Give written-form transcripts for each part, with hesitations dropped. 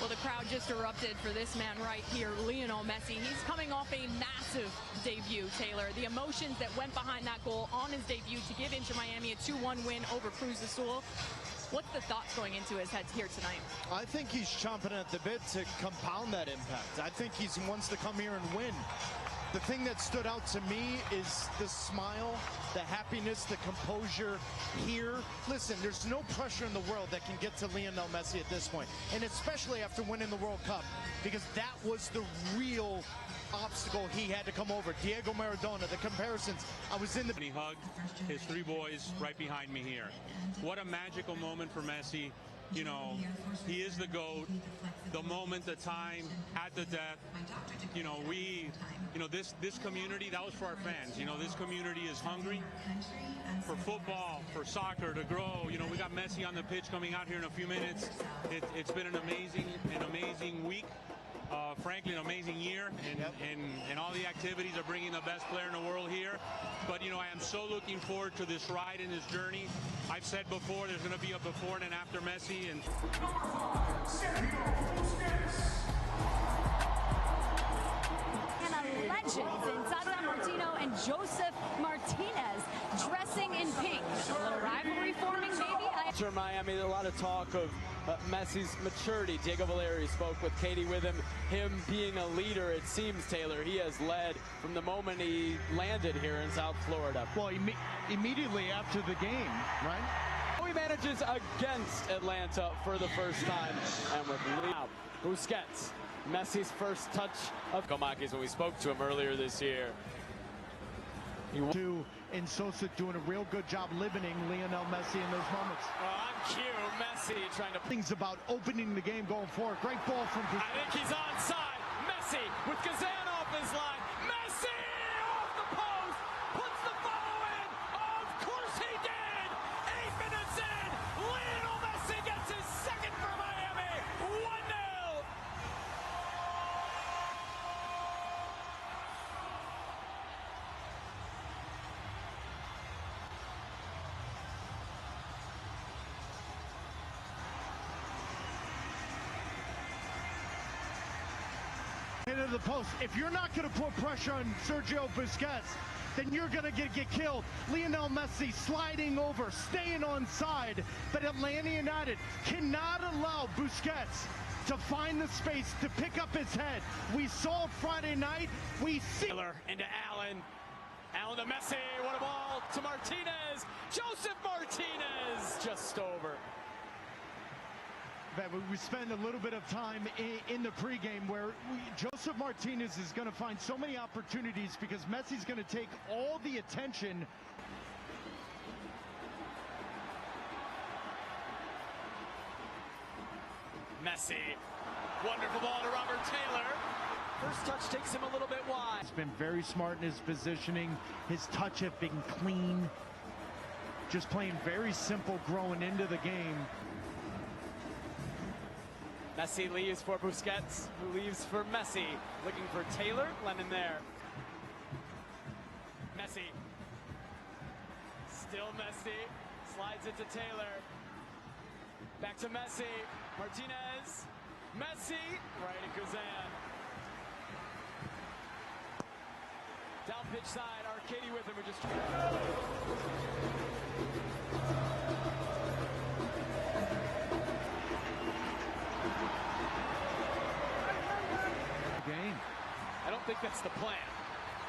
Well, the crowd just erupted for this man right here, Lionel Messi. He's coming off a massive debut, Taylor. The emotions that went behind that goal on his debut to give Inter Miami a 2-1 win over Cruz Azul. What's the thoughts going into his head here tonight? I think he's chomping at the bit to compound that impact. I think he wants to come here and win. The thing that stood out to me is the smile, the happiness, the composure here. Listen, there's no pressure in the world that can get to Lionel Messi at this point, and especially after winning the World Cup, because that was the real obstacle he had to come over. Diego Maradona, the comparisons. I was in the... And he hugged his three boys right behind me here. What a magical moment for Messi. You know, he is the GOAT. The moment, the time, at the death. You know, this community, that was for our fans. You know, this community is hungry for football, for soccer to grow. You know, we got Messi on the pitch coming out here in a few minutes. It's been an amazing week. Frankly, an amazing year, and all the activities are bringing the best player in the world here. But, you know, I am so looking forward to this ride and this journey. I've said before, there's going to be a before and an after Messi. And a legends in Tata Martino and Joseph Martinez dressing in pink. A little rivalry forming, maybe? Inter Miami, a lot of talk of Messi's maturity. Diego Valeri spoke with Katie with him being a leader. It seems, Taylor, he has led from the moment he landed here in South Florida. Well, immediately after the game, right? He manages against Atlanta for the first time, and with Leo Busquets, Messi's first touch of Comakis when we spoke to him earlier this year. And Sosa doing a real good job limiting Lionel Messi in those moments. On cue, Messi trying to... Things about opening the game going forward. Great ball from... I think he's onside. Messi with Kazan off his line. Messi off the post. Puts the follow in. Of course he did. 8 minutes in. Lionel Messi gets his second for Miami. 1-0. Into the post. If you're not going to put pressure on Sergio Busquets, then you're going to get killed. Lionel Messi sliding over, staying onside, but Atlanta United cannot allow Busquets to find the space to pick up his head. We saw it Friday night. We see Into Allen. Allen to Messi. What a ball to Martinez. Joseph Martinez just over. We spend a little bit of time in the pregame where Joseph Martinez is going to find so many opportunities because Messi's going to take all the attention. Messi, wonderful ball to Robert Taylor. First touch takes him a little bit wide. He's been very smart in his positioning. His touch have been clean. Just playing very simple growing into the game. Messi leaves for Busquets, who leaves for Messi. Looking for Taylor, Lemon there. Messi. Still Messi. Slides it to Taylor. Back to Messi. Martinez. Messi. Right to Kazan. Down pitch side. Arcady with him. Who just... Game. I don't think that's the plan.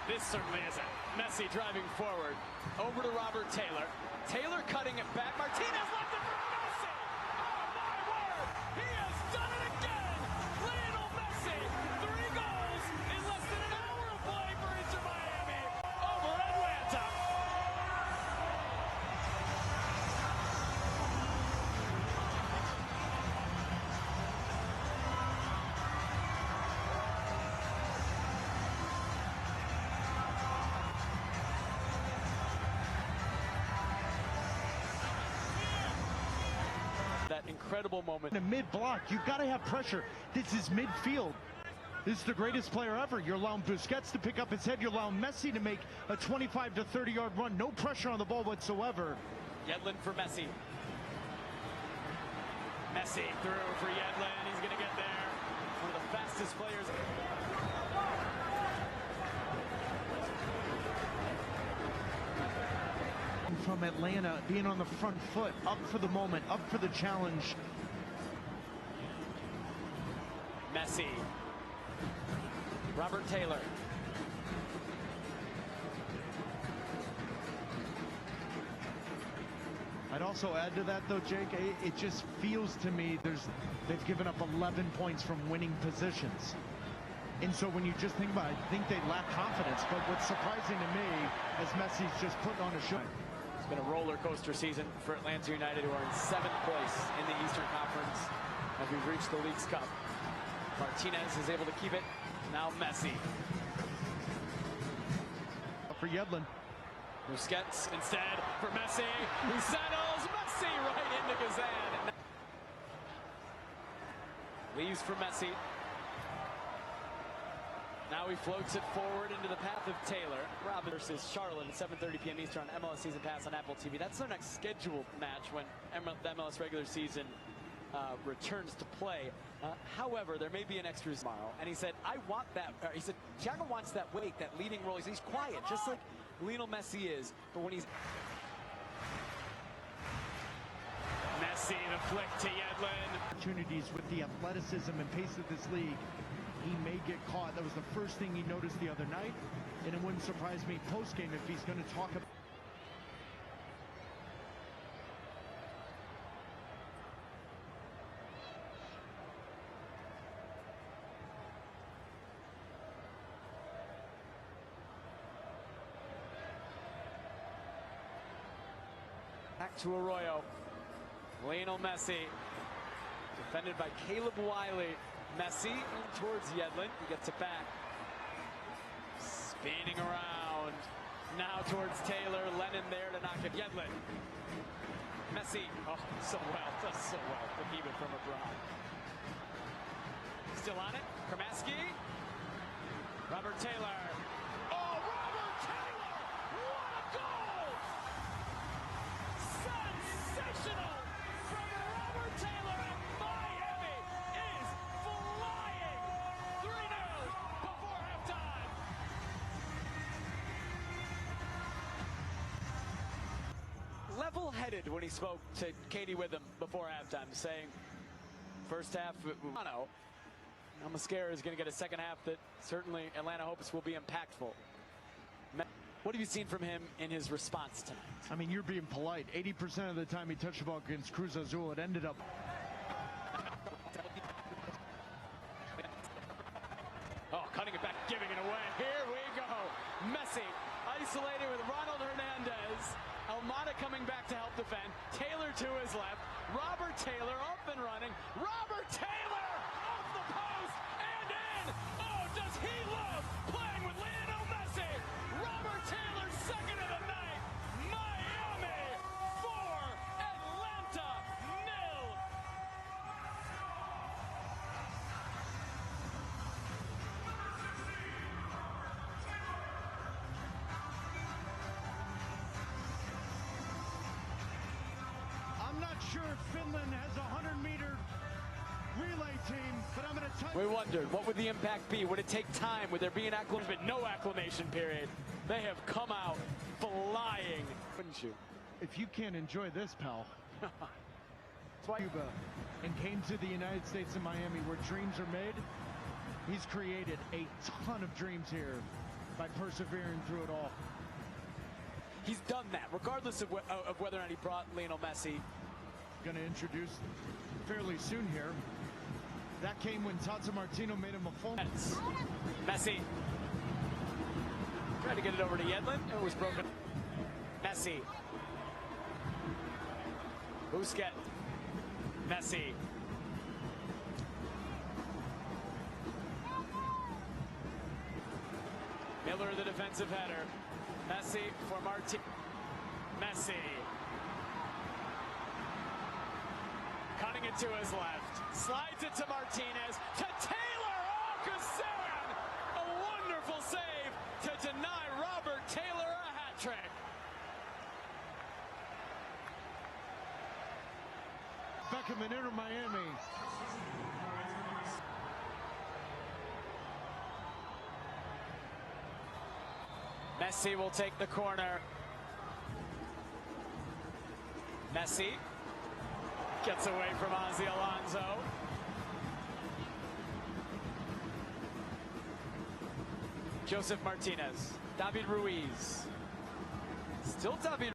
This certainly isn't. Messi driving forward. Over to Robert Taylor. Taylor cutting it back. Martinez left it for Messi! Oh my word! He has done it again! Lionel Messi! 3 goals in less than an hour of play for Inter Miami over Atlanta. That incredible moment. In a mid-block, you've got to have pressure. This is midfield. This is the greatest player ever. You're allowing Busquets to pick up his head. You're allowing Messi to make a 25 to 30-yard run. No pressure on the ball whatsoever. Yedlin for Messi. Messi Messi through for Yedlin. He's going to get there. One of the fastest players. From Atlanta, being on the front foot, up for the moment, up for the challenge. Messi. Robert Taylor. I'd also add to that, though, Jake, it just feels to me they've given up 11 points from winning positions. And so when you just think about it, I think they lack confidence. But what's surprising to me is Messi's just putting on a show. It's been a roller coaster season for Atlanta United, who are in 7th place in the Eastern Conference as we've reached the League's Cup. Martinez is able to keep it. Now Messi. For Yedlin. Busquets instead for Messi, who settles. Messi right into Gazan. Leaves for Messi. Now he floats it forward into the path of Taylor. Robin versus Charlotte at 7:30 p.m. Eastern on MLS Season Pass on Apple TV. That's their next scheduled match when the MLS regular season returns to play. However, there may be an extra tomorrow. And he said, I want that. He said, Thiago wants that weight, that leading role. He's quiet, just like Lionel Messi is. But when he's... Messi, the flick to Yedlin. Opportunities with the athleticism and pace of this league. He may get caught. That was the first thing he noticed the other night. And it wouldn't surprise me post-game if he's going to talk about... Back to Arroyo. Lionel Messi. Defended by Caleb Wiley. Messi in towards Yedlin. He gets it back. Spinning around. Now towards Taylor. Lennon there to knock it. Yedlin. Messi. Oh, so well. Does so well to keep it from abroad. Still on it. Kramaski. Robert Taylor. Oh, Robert Taylor! What a goal! Sensational from Robert Taylor, and Miami is flying 3-0 before halftime. Level-headed when he spoke to Katie Witham before halftime, saying first half, Mascara is going to get a second half that certainly Atlanta hopes will be impactful. What have you seen from him in his response tonight? I mean, you're being polite. 80% of the time he touched the ball against Cruz Azul, it ended up... Oh, cutting it back, giving it away. Here we go. Messi isolated with Ronald Hernandez. Almada coming back to help defend. Taylor to his left. Robert Taylor up and running. Robert Taylor off the post and in. Oh, does he love playing with Lionel Messi? Robert Taylor, second of the night. Miami 4, Atlanta 0. I'm not sure if Finland has a 100-meter relay team, but I'm going to tell We you... wondered, what would the impact be? Would it take time? Would there be an acclimation? But no acclimation period. They have come out flying. Wouldn't you? If you can't enjoy this, pal. That's why Cuba and came to the United States and Miami where dreams are made. He's created a ton of dreams here by persevering through it all. he's done that, regardless of whether or not he brought Lionel Messi. Going to introduce fairly soon here. That came when Tata Martino made him a phone. Messi tried to get it over to Yedlin. It was broken. Messi. Busquets. Messi. Miller, the defensive header. Messi for Martin. Messi. Cutting it to his left. Slides it to Martinez. To Taylor. Oh, Gazan! A wonderful save to deny Robert Taylor a hat trick. welcome in Inter Miami. Messi will take the corner. Messi gets away from Ozzy Alonso. Joseph Martinez, David Ruiz. Still David